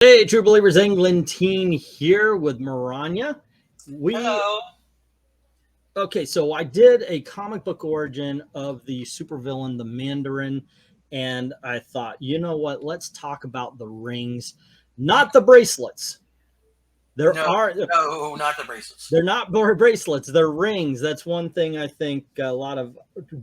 Hey, True Believers, England Teen here with Maranya. Hello. Okay, so I did a comic book origin of the supervillain, the Mandarin, and I thought, you know what? Let's talk about the rings, not the bracelets. No, not the bracelets. They're not bracelets. They're rings. That's one thing I think a lot of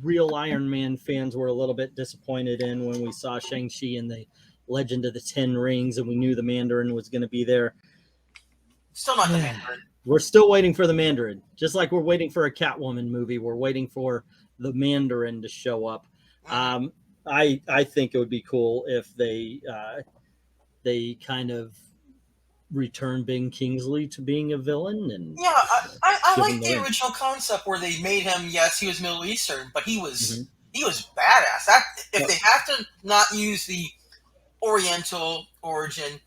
real Iron Man fans were a little bit disappointed in when we saw Shang-Chi and the Legend of the Ten Rings, and we knew the Mandarin was going to be there. Still not the Mandarin. We're still waiting for the Mandarin, just like we're waiting for a Catwoman movie. We're waiting for the Mandarin to show up. I think it would be cool if they kind of return Ben Kingsley to being a villain. And yeah, I like the original concept where they made him. Yes, he was Middle Eastern, but he was badass. If they have to not use the Oriental origin,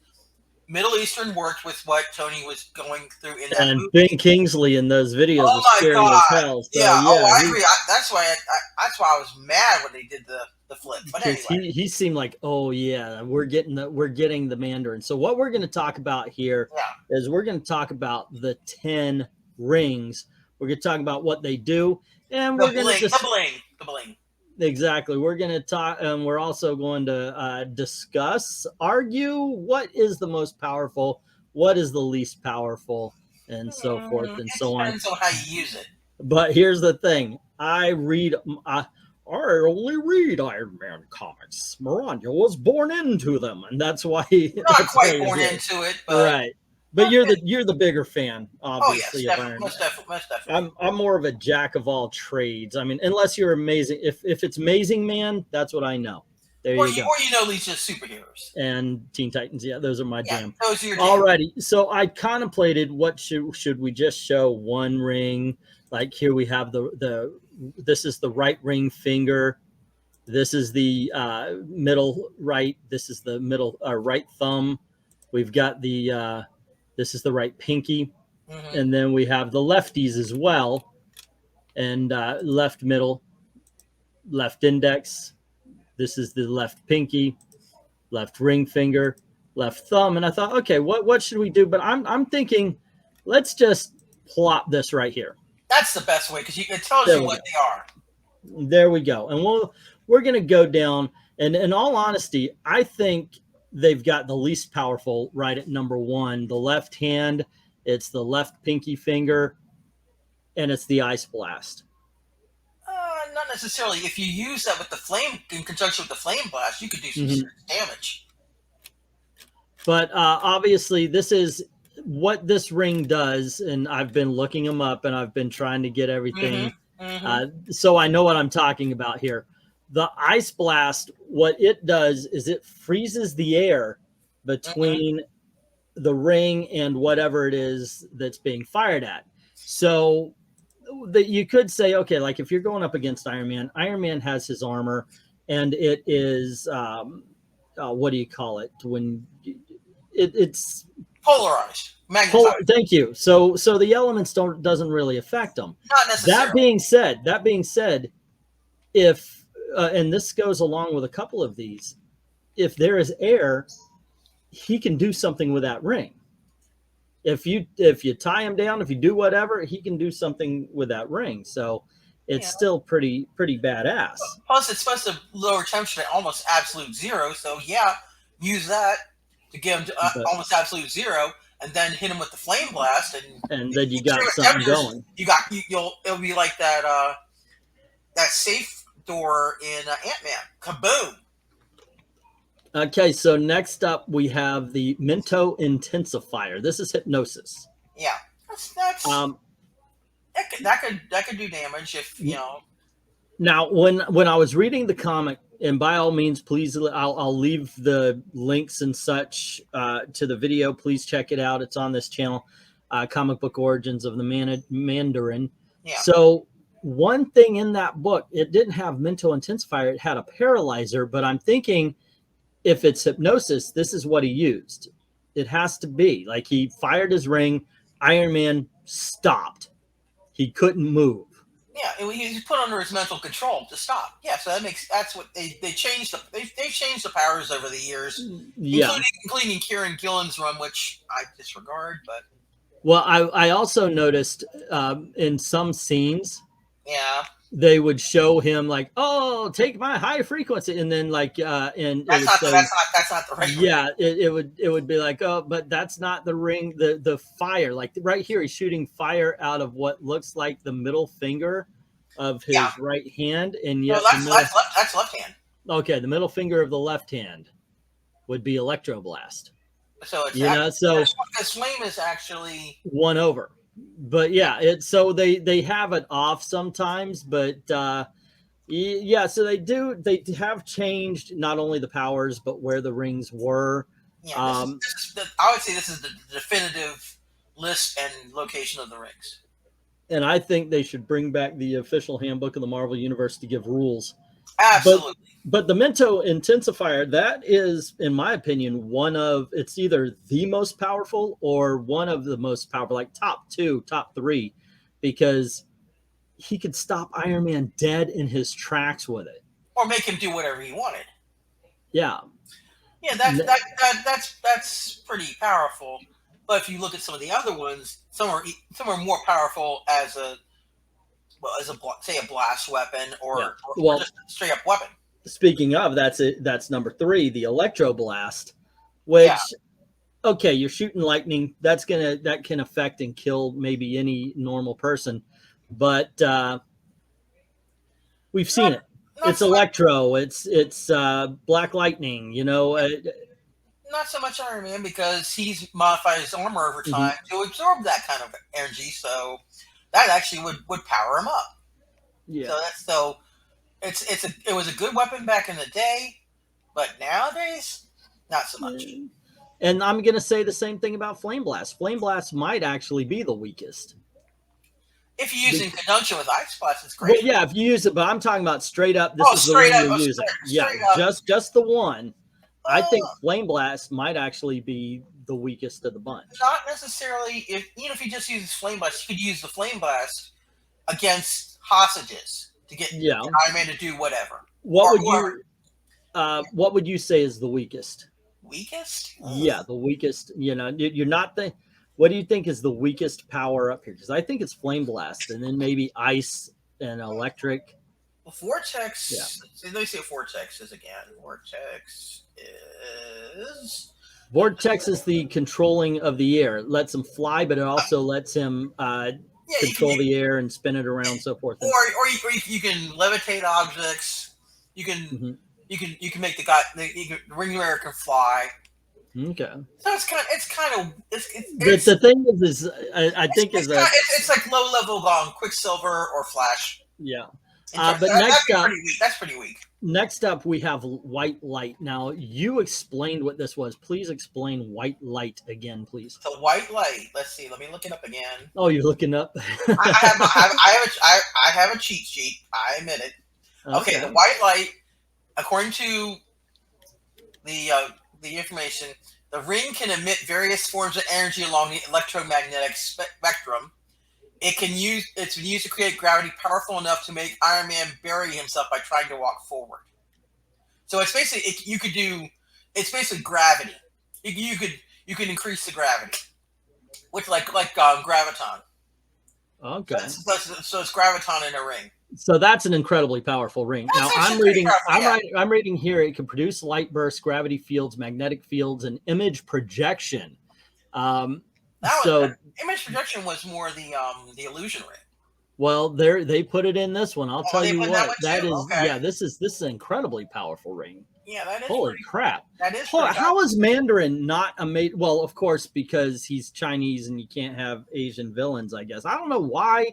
Middle Eastern worked with what Tony was going through in that movie. Ben Kingsley in those videos was scary as hell. So, I agree. That's why I was mad when they did the flip. But anyway, he seemed like, oh yeah, we're getting the Mandarin. So what we're going to talk about here is we're going to talk about the 10 rings. We're going to talk about what they do, and we're going to just the bling. Exactly. We're going to talk, and we're also going to discuss, argue what is the most powerful, what is the least powerful, and so forth and so on. Depends on how you use it. But here's the thing: I only read Iron Man comics. Maranya was born into them, and that's why not quite born into it, but right. But you're the bigger fan, obviously. Oh yes, most definitely. I'm more of a jack of all trades. I mean, unless you're amazing. If it's Amazing Man, that's what I know. There you go. Or you know, Legion of Superheroes and Teen Titans. Yeah, those are my jam. Those are your jam. Alrighty. So I contemplated what should we just show one ring? Like here we have this is the right ring finger. This is the middle right. This is the middle right thumb. We've got the this is the right pinky. And then we have the lefties as well. And left middle, left index. This is the left pinky, left ring finger, left thumb. And I thought, okay, what should we do? But I'm thinking, let's just plop this right here. That's the best way because it tells you what they are. There we go. And we're going to go down. And in all honesty, I think they've got the least powerful right at number 1. The left hand, it's the left pinky finger, and it's the Ice Blast. Not necessarily. If you use that with the flame, in conjunction with the Flame Blast, you could do some serious damage. But obviously, this is what this ring does, and I've been looking them up, and I've been trying to get everything. So I know what I'm talking about here. The Ice Blast, what it does is it freezes the air between the ring and whatever it is that's being fired at. So that you could say, okay, like if you're going up against Iron Man has his armor, and it is what do you call it when it's polarized? Thank you. So the elements doesn't really affect them. Not necessarily. That being said, if and this goes along with a couple of these, if there is air, he can do something with that ring. If you tie him down, if you do whatever, he can do something with that ring. So it's still pretty badass. Plus, it's supposed to lower temperature to almost absolute zero. So use that to get him to almost absolute zero, and then hit him with the Flame Blast, and then you got something going. It'll be like that safe door in Ant-Man. Kaboom! Okay, so next up we have the Mento Intensifier. This is Hypnosis. Yeah, that could do damage if you know. Now, when I was reading the comic, and by all means, please, I'll leave the links and such to the video. Please check it out. It's on this channel, Comic Book Origins of the Mandarin. Yeah. So one thing in that book, it didn't have Mento Intensifier. It had a paralyzer, but I'm thinking, if it's Hypnosis, this is what he used. It has to be. Like, he fired his ring. Iron Man stopped. He couldn't move. Yeah, he's put under his mental control to stop. Yeah, so that's what they changed they've changed the powers over the years, Yeah. including Kieran Gillen's run, which I disregard. But well, I also noticed in some scenes, yeah, they would show him like, oh, take my high frequency, and then like and it would say, that's not the right yeah, it would be like, oh, but that's not the ring, the fire, like right here he's shooting fire out of what looks like the middle finger of his right hand, and yet that's left hand. Okay, the middle finger of the left hand would be Electroblast. So it's so the flame is actually one over. But yeah, it's so they have it off sometimes, but yeah, so they have changed not only the powers but where the rings were. Yeah, I would say this is the definitive list and location of the rings. And I think they should bring back the official handbook of the Marvel Universe to give rules. Absolutely. But the Mento Intensifier, that is, in my opinion, it's either the most powerful or one of the most powerful, like top 2, top 3, because he could stop Iron Man dead in his tracks with it. Or make him do whatever he wanted. Yeah. Yeah, that's pretty powerful. But if you look at some of the other ones, some are more powerful as a blast weapon or just a straight up weapon. Speaking of, that's number 3, the Electroblast, which okay, you're shooting lightning, that can affect and kill maybe any normal person, but we've seen it. It's electro, it's black lightning, not so much Iron Man, because he's modified his armor over time to absorb that kind of energy, so that actually would power him up. Yeah. It was a good weapon back in the day, but nowadays, not so much. And I'm going to say the same thing about Flame Blast. Flame Blast might actually be the weakest. If you use it in conjunction with Ice Blast, it's great. Well, yeah, if you use it, but I'm talking about straight up. This is the one you're using. Yeah, just the one. I think Flame Blast might actually be the weakest of the bunch. Not necessarily. Even if you just use Flame Blast, you could use the Flame Blast against hostages to get Iron Man to do whatever. What would you say is the weakest? Weakest? Yeah, the weakest. You're not the. What do you think is the weakest power up here? Because I think it's Flame Blast, and then maybe Ice and Electric. Well, Vortex. Yeah. Let me see what Vortex is again. Vortex is the controlling of the air. It lets him fly, but it also lets him control the air and spin it around, so forth. Or you can levitate objects. You can you can make the ring bearer can fly. Okay. So the thing is I think it's like low level Quicksilver or Flash. Yeah. But that's pretty weak. Next up, we have White Light. Now, you explained what this was. Please explain White Light again, please. The White Light. Let's see. Let me look it up again. Oh, you're looking up? I have a cheat sheet. I admit it. Okay, the White Light, according to the information, the ring can emit various forms of energy along the electromagnetic spectrum. It's been used to create gravity powerful enough to make Iron Man bury himself by trying to walk forward. So it's basically it's basically gravity. You could increase the gravity, which like Graviton. Okay. So it's Graviton in a ring. So that's an incredibly powerful ring. Now I'm reading here it can produce light bursts, gravity fields, magnetic fields, and image projection. Image projection was more the illusion ring. Well, they put it in this one. I'll tell you what. This is an incredibly powerful ring. Yeah, that is. Holy crap! That is. How is Mandarin not amazing? Well, of course, because he's Chinese and you can't have Asian villains. I guess I don't know why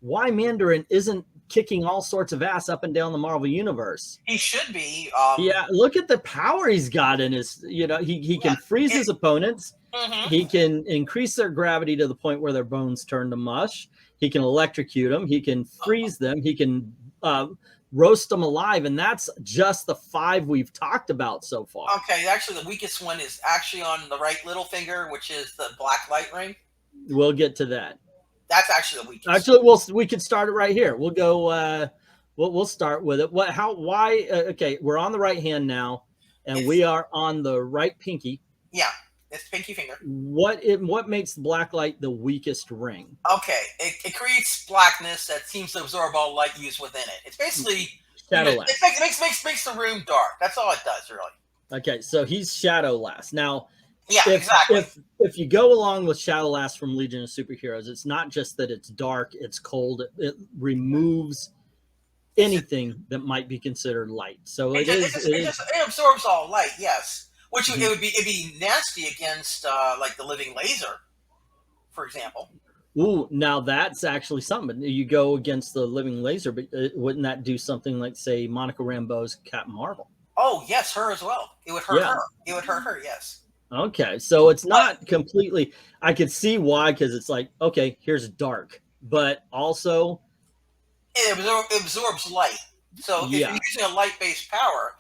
Mandarin isn't kicking all sorts of ass up and down the Marvel universe. He should be. Look at the power he's got in his. He can freeze his opponents. He can increase their gravity to the point where their bones turn to mush. He can electrocute them. He can freeze them. He can roast them alive. And that's just the 5 we've talked about so far. Okay, actually, the weakest one is actually on the right little finger, which is the black light ring. We'll get to that. That's actually the weakest. Actually, we could start it right here. We'll go. We'll start with it. What? How? Why? Okay, we're on the right hand now, and we are on the right pinky. Yeah, it's pinky finger. What makes the black light the weakest ring? Okay, it creates blackness that seems to absorb all light used within it. It's basically Shadowless. It makes the room dark. That's all it does, really. Okay, so he's Shadowless. Now, yeah, exactly. If you go along with Shadowless from Legion of Superheroes, it's not just that it's dark, it's cold. It removes anything that might be considered light. So it absorbs all light, yes. Which it'd be nasty against like the living laser, for example. Ooh, now that's actually something. You go against the living laser, but wouldn't that do something like, say, Monica Rambeau's Captain Marvel? Oh yes, her as well. It would hurt her. It would hurt her. Yes. Okay, so it's not completely. I could see why, because it's like, okay, here's dark, but also it absorbs light. So if you're using a light-based power,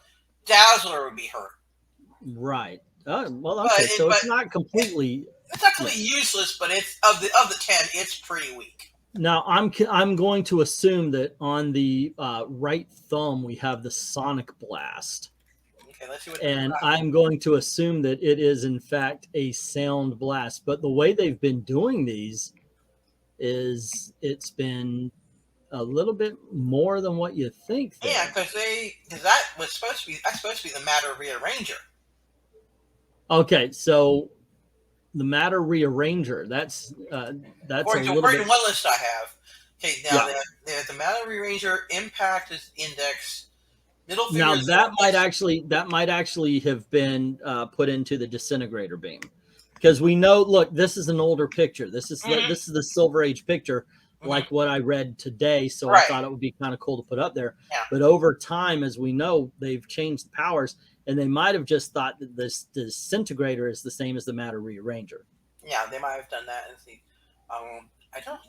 Dazzler would be hurt. Right. Well, okay. So it's not completely. It's not completely useless, but it's of the 10, it's pretty weak. Now I'm going to assume that on the right thumb we have the Sonic Blast. Okay, let's see what. And I'm going to assume that it is in fact a sound blast. But the way they've been doing these is it's been a little bit more than what you think. Yeah, because that's supposed to be the Matter Rearranger. Okay, so the Matter Rearranger. That's according to one list I have. Okay, now the Matter Rearranger Impact is Index. Middle finger. Now that might actually have been put into the Disintegrator Beam, because we know. Look, this is an older picture. This is the Silver Age picture, like what I read today. So I thought it would be kind of cool to put up there. Yeah. But over time, as we know, they've changed the powers. And they might have just thought that this Disintegrator is the same as the Matter Rearranger. Yeah, they might have done that. And see,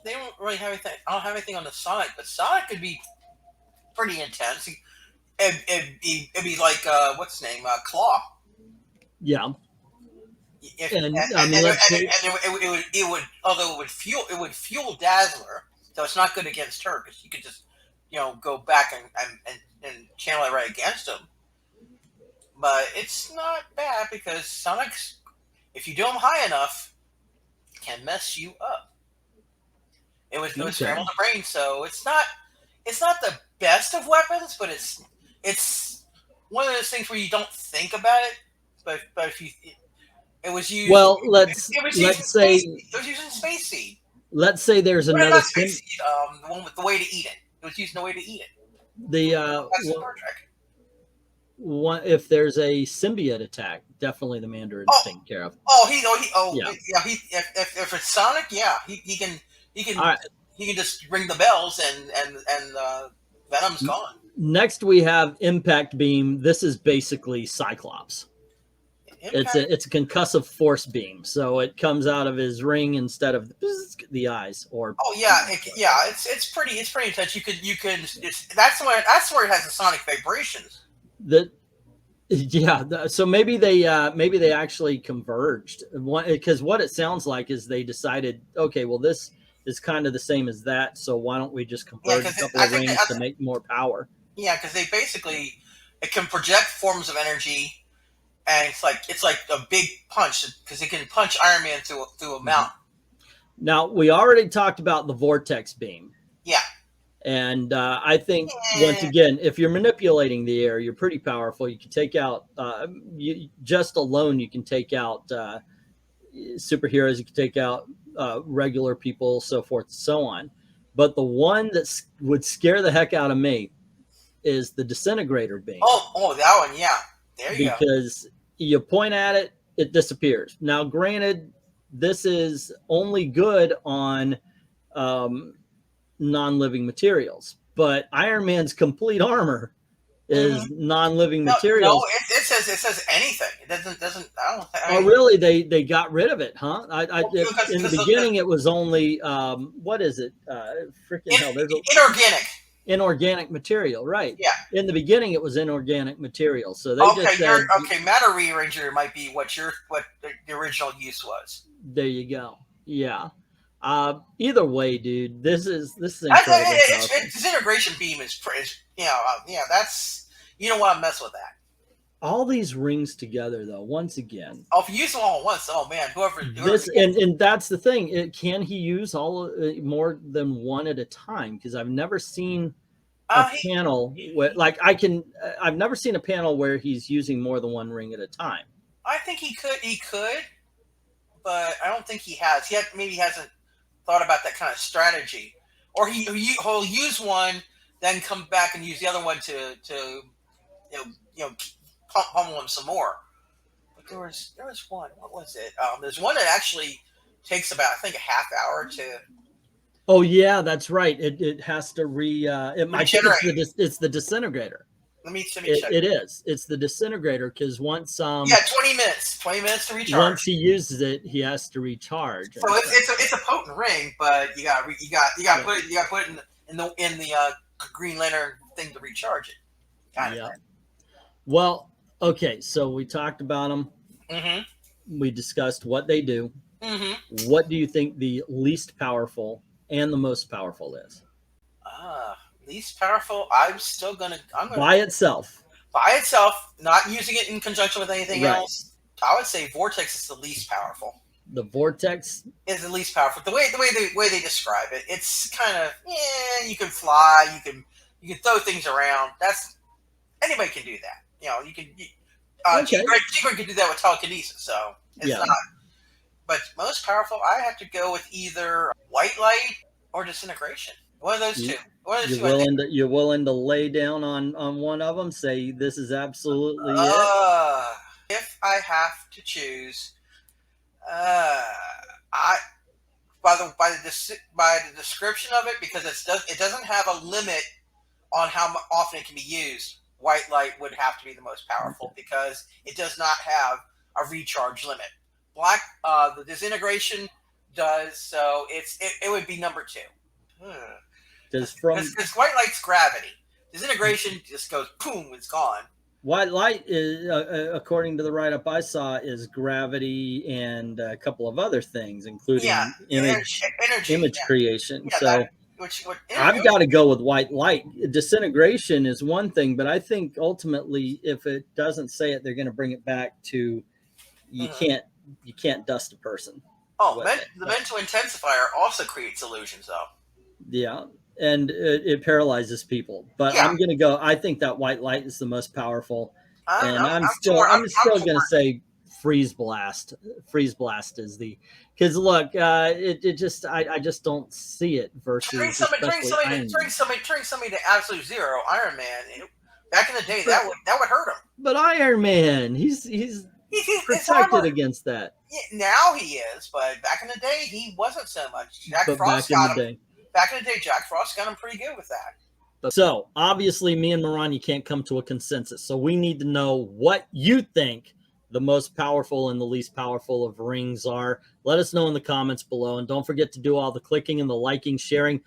they don't really have anything. I don't have anything on the Sonic, but Sonic could be pretty intense. It'd be like what's his name, Claw. Yeah. Although it would fuel Dazzler, so it's not good against her because you could just go back and channel it right against him. But it's not bad because Sonic's, if you do them high enough, can mess you up. It would scramble the brain, so it's not the best of weapons, but it's one of those things where you don't think about it. But if you, it was used. Well, let's say it was using Space Seed. Let's say there's another Space Seed, the one with the way to eat it. It was using the way to eat it. That's Star Trek. If there's a symbiote attack, definitely the Mandarin's taken care of. If it's Sonic, he can just ring the bells and Venom's gone. Next we have Impact Beam. This is basically Cyclops. It's a concussive force beam, so it comes out of his ring instead of the eyes. It's pretty intense. That's where it has the sonic vibrations. So maybe they actually converged, because what it sounds like is they decided, okay, well, this is kind of the same as that, so why don't we just converge a couple of rings to make more power? Yeah, because it can project forms of energy, and it's like a big punch because it can punch Iron Man through a mountain. Now we already talked about the Vortex Beam. Yeah. And I think, once again, if you're manipulating the air, you're pretty powerful. You can take out, just alone, you can take out superheroes. You can take out regular people, so forth and so on. But the one that would scare the heck out of me is the Disintegrator Beam. Oh, that one, yeah. There you go. Because you point at it, it disappears. Now, granted, this is only good on non-living materials, but Iron Man's complete armor is non-living materials. No, it says anything. It doesn't. I don't. Oh, really? They got rid of it, huh? In the beginning, it was only what is it? Freaking hell! There's inorganic material, right? Yeah. In the beginning, it was inorganic material. So they just said, Matter Rearranger might be what the original use was. There you go. Yeah. Either way, dude, this is incredible. Disintegration beam is yeah, that's, you don't want to mess with that. All these rings together, though, once again. Oh, if you use them all at once, oh man, whoever this and that's the thing. Can he use all more than one at a time? Because I've never seen a panel where, like, I've never seen a panel where he's using more than one ring at a time. I think he could, but I don't think he has. Maybe he hasn't thought about that kind of strategy, or he'll use one, then come back and use the other one to pummel him some more. But there was one. What was it? There's one that actually takes about, I think, a half hour to. Oh yeah, that's right. It has to it's the disintegrator. Let me check. It is. It's the disintegrator, because once 20 minutes to recharge. Once he uses it, he has to recharge. So it's a potent ring, but you got put it in the Green Lantern thing to recharge it. Kind of thing. Well, okay, so we talked about them. Mm-hmm. We discussed what they do. Mm-hmm. What do you think the least powerful and the most powerful is? Least powerful, I'm gonna by itself, not using it in conjunction with anything else. I would say Vortex is the least powerful. The Vortex is the least powerful. The way they describe it, it's kind of, you can fly, you can throw things around. Anybody can do that. You can. GEEK can do that with telekinesis, so it's not. But most powerful, I have to go with either white light or disintegration. One of those two. You're willing to lay down on one of them? Say this is absolutely it. If I have to choose, by the description of it, because it doesn't have a limit on how often it can be used. White light would have to be the most powerful because it does not have a recharge limit. The disintegration does, so it would be number 2. Because white light's gravity. Disintegration just goes boom, it's gone. White light is, according to the write-up I saw, is gravity and a couple of other things, including image creation. I've got to go with white light. Disintegration is one thing, but I think ultimately, if it doesn't say it, they're going to bring it back to you can't dust a person. The mental intensifier also creates illusions, though. Yeah, and it paralyzes people. But I'm going to go. I think that white light is the most powerful, I'm still going to say freeze blast. Freeze blast is the, because look, I just don't see it versus turning somebody to absolute zero. Iron Man, back in the day, that would hurt him. But Iron Man, he's protected against that. Yeah, now he is, but back in the day, he wasn't so much. Back in the day, Jack Frost got him pretty good with that. So obviously, me and Marani can't come to a consensus. So we need to know what you think the most powerful and the least powerful of rings are. Let us know in the comments below, and don't forget to do all the clicking and the liking, sharing.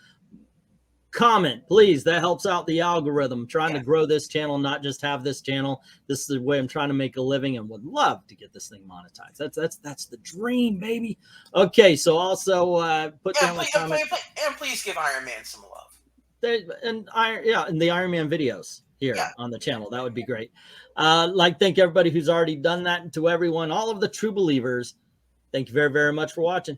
Comment, please. That helps out the algorithm. I'm trying to grow this channel, not just have this channel. This is the way I'm trying to make a living, and would love to get this thing monetized. That's the dream, baby. Okay, so also put down a comment. And please give Iron Man some love. And the Iron Man videos here on the channel. That would be great. Thank everybody who's already done that, and to everyone, all of the true believers, thank you very, very much for watching.